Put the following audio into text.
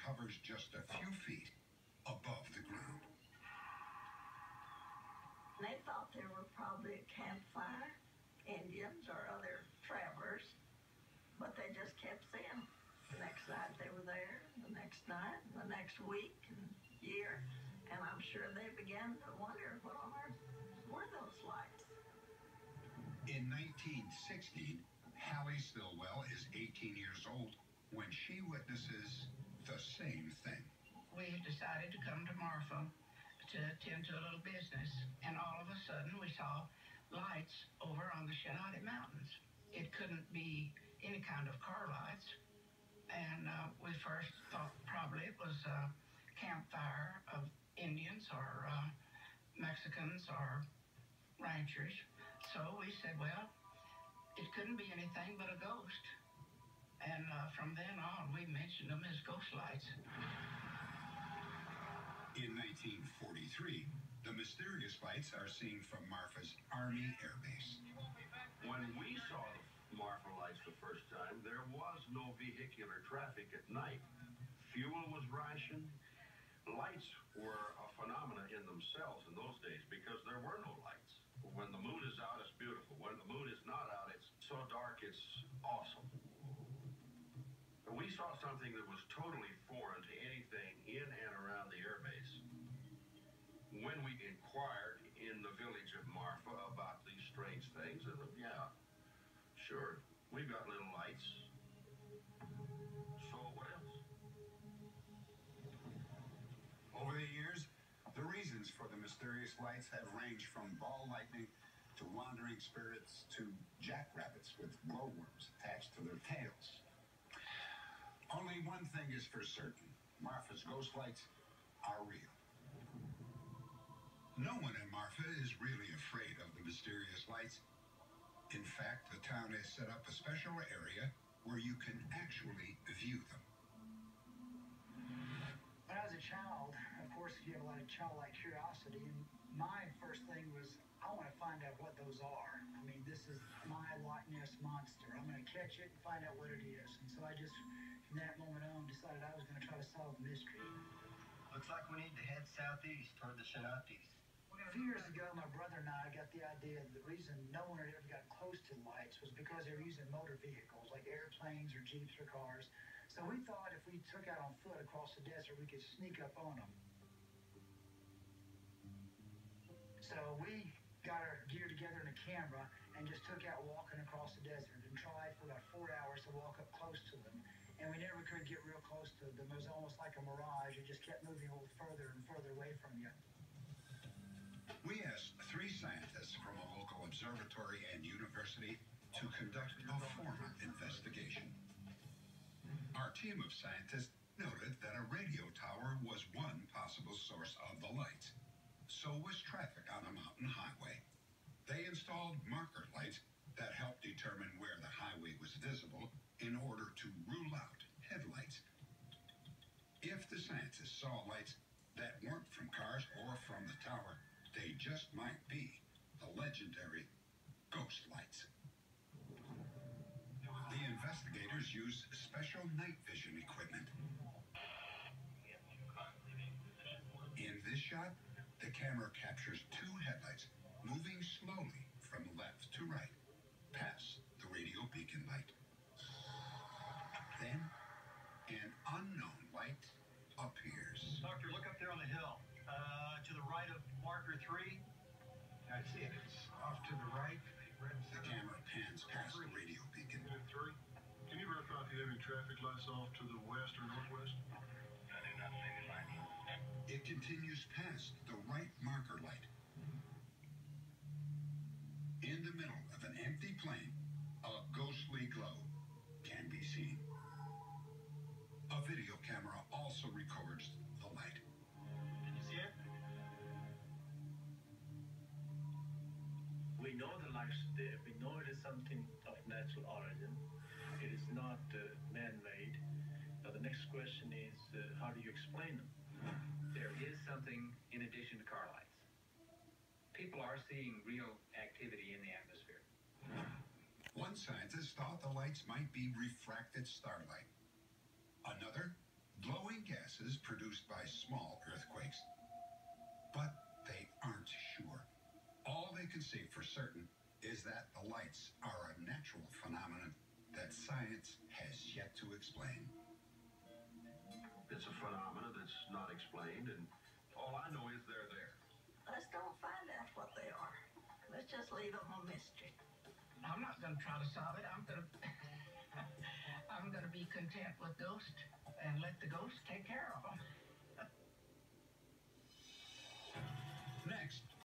hovers just a few feet above the ground. They thought there were probably a campfire, Indians or other travelers, but they just kept seeing them. The next night they were there, the next night, the next week and year, and I'm sure they began to wonder what on earth were those lights. In 1916, Hallie Stillwell is 18 years old when she witnesses the same thing. We decided to come to Marfa to attend to a little business, and all of a sudden we saw lights over on the Shenandoah Mountains. It couldn't be any kind of car lights, and we first thought probably it was a campfire of Indians or Mexicans or ranchers. So we said, well, it couldn't be anything but a ghost. And from then on, we mentioned them as ghost lights. In 1943, the mysterious lights are seen from Marfa's Army Air Base. When we saw the Marfa lights the first time, there was no vehicular traffic at night. Fuel was rationed. Lights were a phenomenon in themselves in those days because there were no lights. When the moon is out, it's beautiful. When the moon is not out, it's so dark, it's awesome. We saw something that was totally foreign to anything in and around the airbase. When we inquired in the village of Marfa about these strange things, and yeah, sure, we've got little lights. So what else? Over the years, the reasons for the mysterious lights have ranged from ball lightning to wandering spirits to jackrabbits with glowworms attached to their tails. Only one thing is for certain. Marfa's ghost lights are real. No one in Marfa is really afraid of the mysterious lights. In fact, the town has set up a special area where you can actually view them. When I was a child, of course, you have a lot of childlike curiosity, and my first thing was, I want to find out what those are. I mean, this is my Loch Ness monster. I'm going to catch it and find out what it is. And so I just, from that moment on, decided I was going to try to solve the mystery. Looks like we need to head southeast toward the Shenandoah. A few years ago, my brother and I got the idea that the reason no one had ever got close to lights was because they were using motor vehicles, like airplanes or jeeps or cars. So we thought if we took out on foot across the desert, we could sneak up on them. So we got our gear together in a camera and just took out walking across the desert and tried for about 4 hours to walk up close to them. And we never could get real close to them. It was almost like a mirage. It just kept moving a little further and further away from you. We asked 3 scientists from a local observatory and university to conduct a formal investigation. Our team of scientists noted that a radio tower was one possible source of the lights. So was traffic on a mountain highway. They installed marker lights that helped determine where the highway was visible in order to rule out headlights. If the scientists saw lights that weren't from cars or from the tower, they just might be the legendary ghost lights. The investigators used special night vision equipment. In this shot, the camera captures 2 headlights moving slowly from left to right, past the radio beacon light. Then, an unknown light appears. Doctor, look up there on the hill. To the right of marker 3. I see it. It's off to the right. The camera pans past the radio beacon. 3. Can you verify if you have any traffic lights off to the west or northwest? I do not see any lights. It continues past the right marker light. In the middle of an empty plain, a ghostly glow can be seen. A video camera also records the light. Can you see it? We know the light's there. We know it is something of natural origin. It is not man-made. Now the next question is, how do you explain them? There is something in addition to car lights. People are seeing real activity in the atmosphere. One scientist thought the lights might be refracted starlight. Another, glowing gases produced by small earthquakes. But they aren't sure. All they can say for certain is that the lights are a natural phenomenon that science has yet to explain. It's a phenomenon that's not explained, and all I know is they're there. Let's don't find out what they are. Let's just leave them a mystery. I'm not going to try to solve it. I'm going to I'm going to be content with ghosts and let the ghosts take care of them.